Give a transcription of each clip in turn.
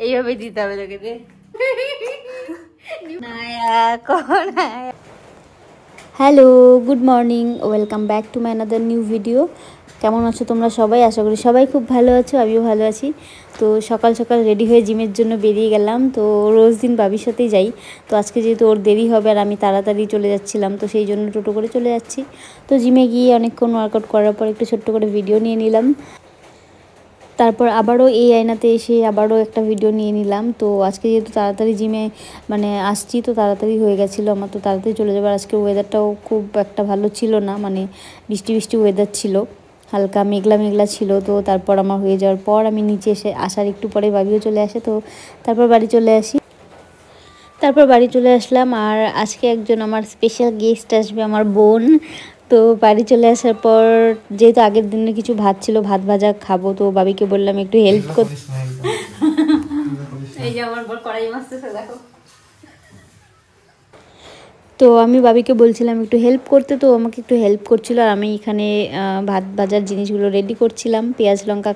এইভাবে দিতে হবে তোকে দে। Hello, good morning, welcome back to my another new video. কেমন আছো তোমরা সবাই? আশা করি সবাই খুব ভালো আছো, আমিও ভালো আছি। তো সকাল সকাল রেডি হয়ে জিমের জন্য বেরিয়ে গেলাম। তো রোজ দিন বাবির সাথেই যাই, তো আজকে যেহেতু ওর দেরি হবে আর আমি তাড়াতাড়ি চলে যাচ্ছিলাম, তো সেই জন্য টোটো করে চলে যাচ্ছি। তো জিমে গিয়ে অনেকক্ষণ ওয়ার্কআউট করার পর একটু ছোট্ট করে ভিডিও নিয়ে নিলাম। তারপর আবারও এই আয়নাতে এসে আবারও একটা ভিডিও নিয়ে নিলাম। তো আজকে যেহেতু তাড়াতাড়ি জিমে আসছি, তো তাড়াতাড়ি হয়ে গেছিলো আমার, তো তাড়াতাড়ি চলে যাবার। আজকে ওয়েদারটাও খুব একটা ভালো ছিল না, বৃষ্টি বৃষ্টি ওয়েদার ছিল, হালকা মেঘলা মেঘলা ছিল। তো তারপর আমার হয়ে যাওয়ার পর আমি নিচে এসে আসার একটু পরে বাবিও চলে আসে, তো তারপর বাড়ি চলে আসলাম। আর আজকে একজন আমার স্পেশাল গেস্ট আসবে, আমার বোন। তো বাড়ি চলে আসার পর যেহেতু আগের দিনে কিছু ভাত ছিল, ভাত ভাজা খাবো, তো বাবিকে বললাম একটু হেল্প করতে। এই যে আমার বর কড়াই মাছতেছে, দেখো। তো আমি বাবিকে বলছিলাম একটু হেল্প করতে, তো আমাকে একটু হেল্প করছিল। আর আমি এখানে ভাত ভাজার জিনিসগুলো রেডি করছিলাম, পেঁয়াজ লঙ্কা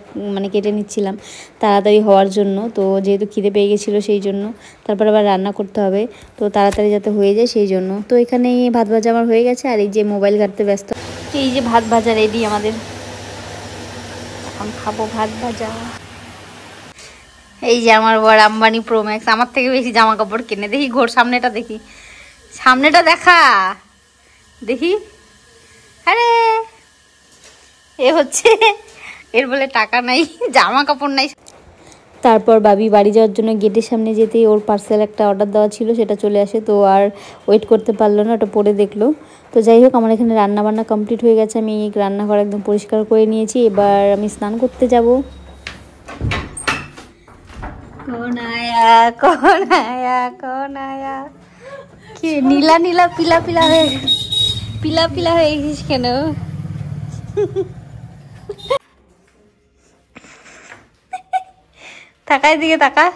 কেটে নিচ্ছিলাম তাড়াতাড়ি হওয়ার জন্য। তো যেহেতু খিদে পেয়ে গেছিলো সেই জন্য, তারপর আবার রান্না করতে হবে, তো তাড়াতাড়ি যাতে হয়ে যায় সেই জন্য। তো এখানে ভাত ভাজা আমার হয়ে গেছে, আর এই যে মোবাইল ঘাঁটতে ব্যস্ত। এই যে ভাত ভাজা রেডি আমাদের, এখন খাবো ভাত ভাজা। এই যে আমার বর আম্বানি প্রো ম্যাক্স, আমার থেকে বেশি জামা কাপড় কিনে। দেখি ঘোর সামনেটা, দেখি সামনেটা দেখা, দেখি। আরে এ হচ্ছে, এর বলে টাকা নাই, জামা কাপড় নাই। তারপর বাবি বাড়ি যাওয়ার জন্য গেটের সামনে যেতেই ওর পার্সেল একটা অর্ডার দেওয়া ছিল, সেটা চলে আসে। তো আর ওয়েট করতে পারলো না, ওটা পরে দেখলো। তো যাই হোক, আমার এখানে রান্না বান্না কমপ্লিট হয়ে গেছে। আমি রান্নাঘর একদম পরিষ্কার করে নিয়েছি। এবার আমি স্নান করতে যাব। কোন আয়া কি নীলা নীলা পিলা পিলা হয়ে গেছিস কেন? তাকায় দিকে তাকা,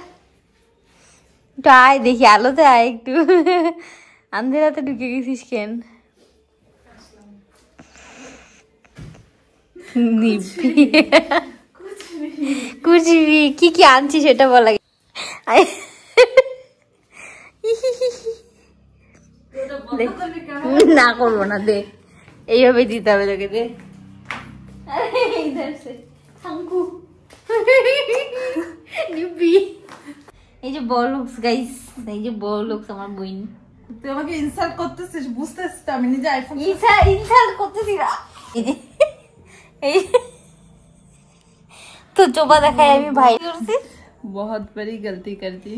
একটু আয় দেখি, আলোতে আয় একটু। আন্ধেরাতে ঢুকে গেছিস কেন? কুচবি কি কি আনছিস সেটা বলা না, করবো না, দে এইভাবে দিতে হবে তোকে, দে। এই যে বলুকস গাইস, এই যে বলুকস আমার বইন। তুই আমাকে ইনসাল্ট করতেছিস, বুঝতেছিস তো আমি নিজে আইফোন ইনসাল্ট করতেছি না। এই তো চোপা দেখায় আমি ভাই করছি। बहुत बड़ी गलती कर दी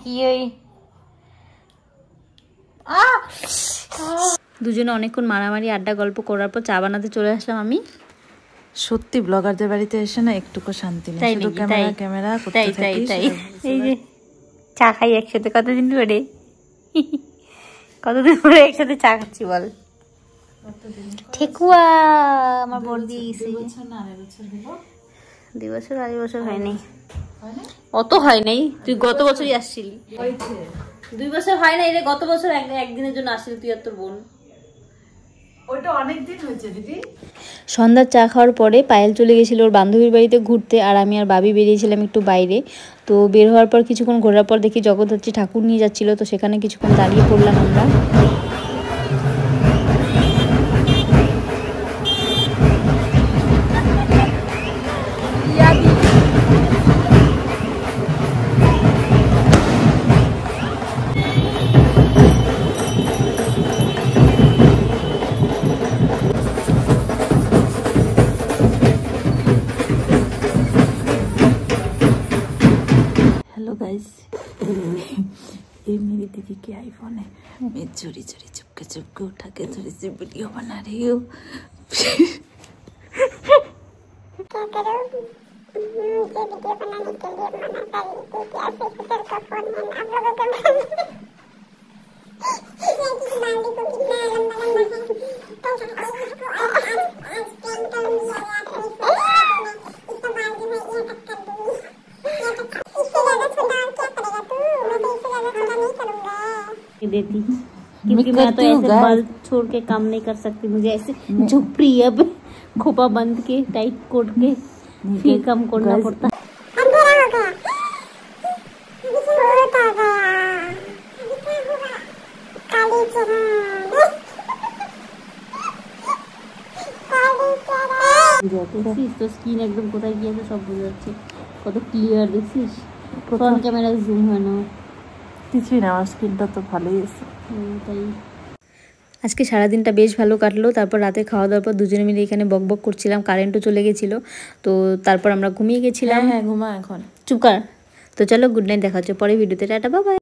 কি ওই দুজনে অনেকক্ষণ মারামারি আড্ডা গল্প করার পর চা বানাতে চলে আসলাম আমি। সত্যি ব্লগারদের বাড়িতে এসে না একটুকু শান্তি নেই, শুধু ক্যামেরা করতে থাকিস। এই যে চা খাই একসাথে, কতদিন পরে একসাথে চা খাচ্ছি বল। ঠেকুয়া আমার বড় দিয়ে গেছে। 2 বছর 2.5 বছর হয়নি, অত হয় নাই। তুই গত বছরই আসছিলি। 2 বছর হয় নাই রে, গত বছর একদিনের জন্য আসছিলি তুই আর তোর বোন। ওইটা অনেক দিন হয়েছে দিদি। সন্ধ্যার চা খাওয়ার পরে পায়েল চলে গেছিল ওর বান্ধবীর বাড়িতে ঘুরতে, আর আমি আর বাবি বেরিয়েছিলাম একটু বাইরে। তো বের হওয়ার পর কিছুক্ষণ ঘোরার পর দেখি জগদ্ধাত্রী ঠাকুর নিয়ে যাচ্ছিল, তো সেখানে কিছুক্ষণ দাঁড়িয়ে পড়লাম আমরা। हेलो गाइस, ये मेरी दीदी की आईफोन है। मैं चोरी चोरी चुपके उठा के थोड़ी सी वीडियो बना रही हूँ। क्या करो, मुझे वीडियो बनाने के लिए मना कर रही थी कि ऐसे कुछ का फोन है आप लोगों का। नाली को कितना लंबा है, तो इसको आज प्लान कर लिया यार, तो इसको बाद में ये तक कर दूंगी। इससे ज्यादा छोटा क्या करेगा तू? मैं तो इससे ज्यादा छोटा नहीं करूंगा देती, क्योंकि मैं तो ऐसे बाल छोड़ के काम नहीं कर सकती। मुझे ऐसे झोपड़ी, अब खोपा बंद के टाइट कोट के फिर काम करना पड़ता। अंधेरा हो गया, भूत आ गया, अभी क्या होगा? काली चरण, काली चरण। देखছিস তো স্ক্রিন একদম কোথায় গিয়েছে সব বুঝে যাচ্ছে, কত ক্লিয়ার দেখছিস, ফ্রন্ট ক্যামেরা জুম হয় না। কিছুই না, আমার স্ক্রিনটা তো ভালোই আছে। তাই আজকে সারাদিনটা বেশ ভালো কাটলো। তারপর রাতে খাওয়া দাওয়ার পর দুজনে মিলে এখানে বকবক করছিলাম, কারেন্টও চলে গেছিলো। তো তারপর আমরা ঘুমিয়ে গেছিলাম। হ্যাঁ ঘুমা এখন। চুপ কর। তো চলো, গুড নাইট, দেখা হচ্ছে পরে ভিডিওতে। Tata, bye bye.